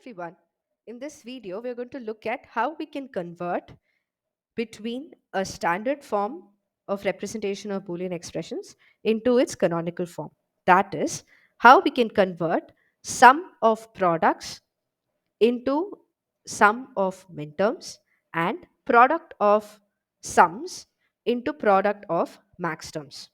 everyone. In this video, we're going to look at how we can convert between a standard form of representation of Boolean expressions into its canonical form. That is, how we can convert sum of products into sum of minterms and product of sums into product of maxterms.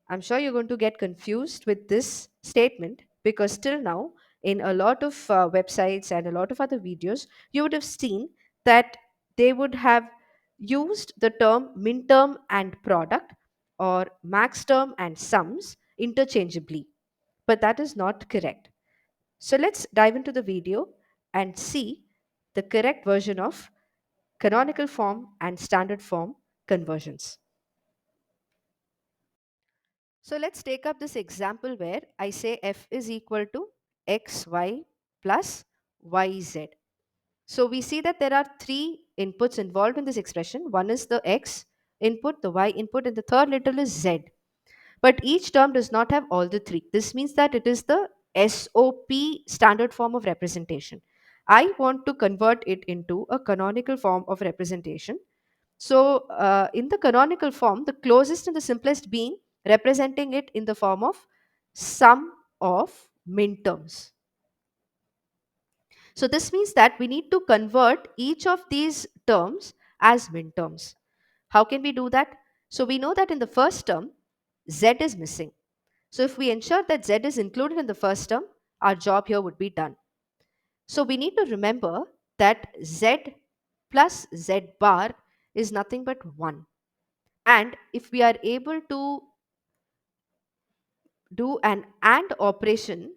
I'm sure you're going to get confused with this statement because till now, in a lot of websites and a lot of other videos, you would have seen that they would have used the term minterm and product or max term and sums interchangeably. But that is not correct. So let's dive into the video and see the correct version of canonical form and standard form conversions. So let's take up this example where I say f is equal to xy plus yz. So we see that there are three inputs involved in this expression. One is the x input, the y input, and the third letter is z. But each term does not have all the three. This means that it is the SOP standard form of representation. I want to convert it into a canonical form of representation. So, in the canonical form, the closest and the simplest being representing it in the form of sum of minterms. So, this means that we need to convert each of these terms as minterms. How can we do that? So, we know that in the first term, z is missing. So, if we ensure that z is included in the first term, our job here would be done. So, we need to remember that z plus z bar is nothing but 1. And if we are able to do an AND operation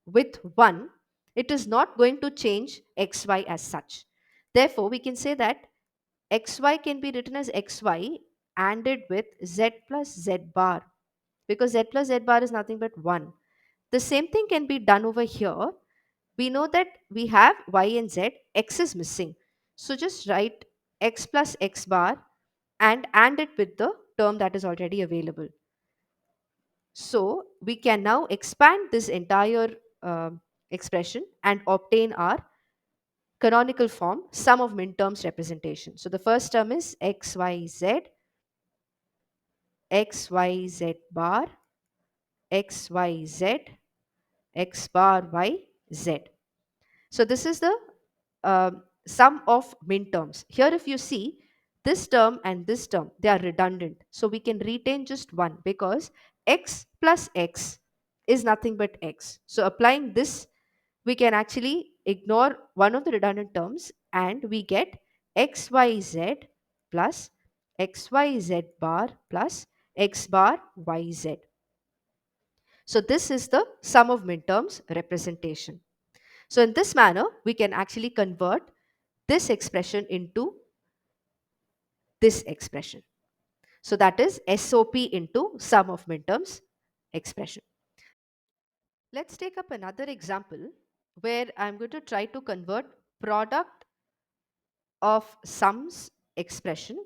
with 1, it is not going to change xy as such. Therefore, we can say that xy can be written as xy ANDed with z plus z bar, because z plus z bar is nothing but 1. The same thing can be done over here. We know that we have y and z, x is missing. So just write x plus x bar and AND it with the term that is already available. So we can now expand this entire expression and obtain our canonical form sum of minterms representation. So the first term is xyz, xyz bar, xyz, x bar yz. So this is the sum of minterms. Here if you see, this term and this term, they are redundant. So we can retain just one because x plus x is nothing but x. So applying this, we can actually ignore one of the redundant terms and we get xyz plus xyz bar plus x bar yz. So this is the sum of minterms representation. So in this manner, we can actually convert this expression into this expression. So that is SOP into sum of minterms expression. Let's take up another example where I'm going to try to convert product of sums expression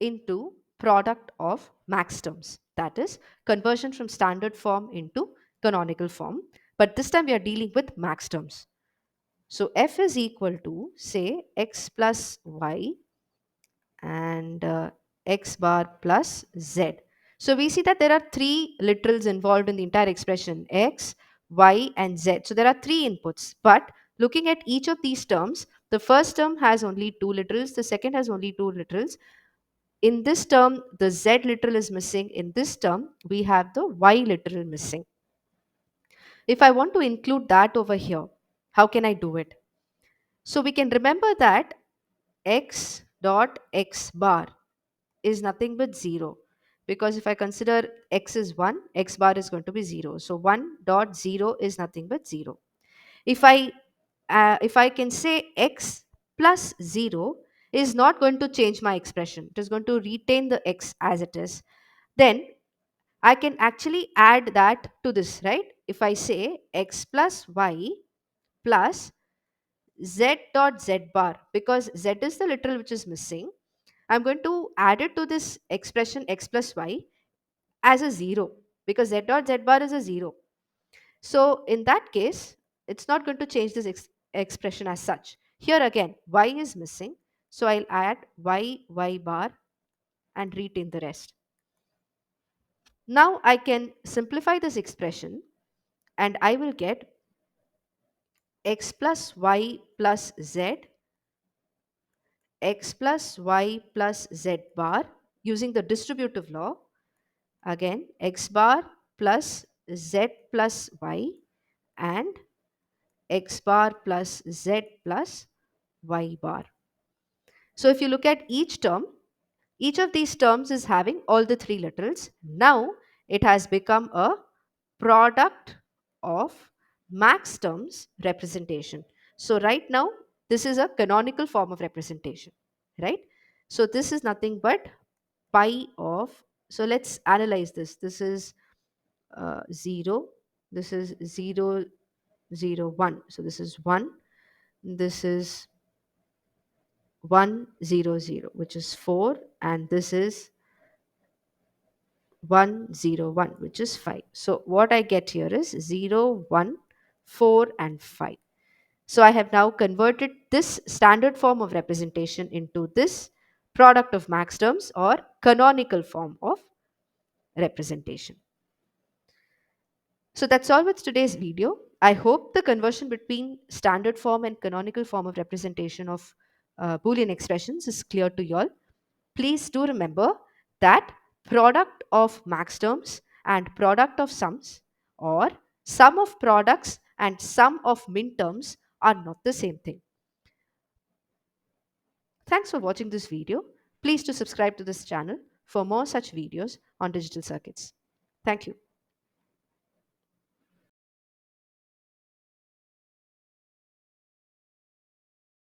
into product of max terms. That is conversion from standard form into canonical form. But this time we are dealing with max terms. So f is equal to say x plus y and x bar plus z. So we see that there are three literals involved in the entire expression x, y and z. So there are three inputs. But looking at each of these terms, the first term has only two literals, the second has only two literals. In this term, the z literal is missing. In this term, we have the y literal missing. If I want to include that over here, how can I do it? So we can remember that x dot x bar is nothing but 0, because if I consider x is 1, x bar is going to be 0. So 1 dot 0 is nothing but 0. If I can say x plus 0 is not going to change my expression, it is going to retain the x as it is, then I can actually add that to this, right? If I say x plus y plus z dot z bar, because z is the literal which is missing, I'm going to add it to this expression x plus y as a 0, because z dot z bar is a 0. So in that case, it's not going to change this expression as such. Here again, y is missing. So I'll add y bar and retain the rest. Now I can simplify this expression and I will get x plus y plus z, x plus y plus z bar using the distributive law. Again, x bar plus z plus y and x bar plus z plus y bar. So if you look at each term, each of these terms is having all the three literals. Now it has become a product of max terms representation. So right now this is a canonical form of representation, right? So this is nothing but pi of, so let's analyze this. This is 0, this is 0, 0, 1. So this is 1, this is 1, 0, 0, which is 4, and this is 1, 0, 1, which is 5. So what I get here is 0, 1, 4, and 5. So I have now converted this standard form of representation into this product of max terms or canonical form of representation. So that's all with today's video. I hope the conversion between standard form and canonical form of representation of Boolean expressions is clear to you all. Please do remember that product of max terms and product of sums or sum of products and sum of min terms are not the same thing. Thanks for watching this video. Please do subscribe to this channel for more such videos on digital circuits. Thank you.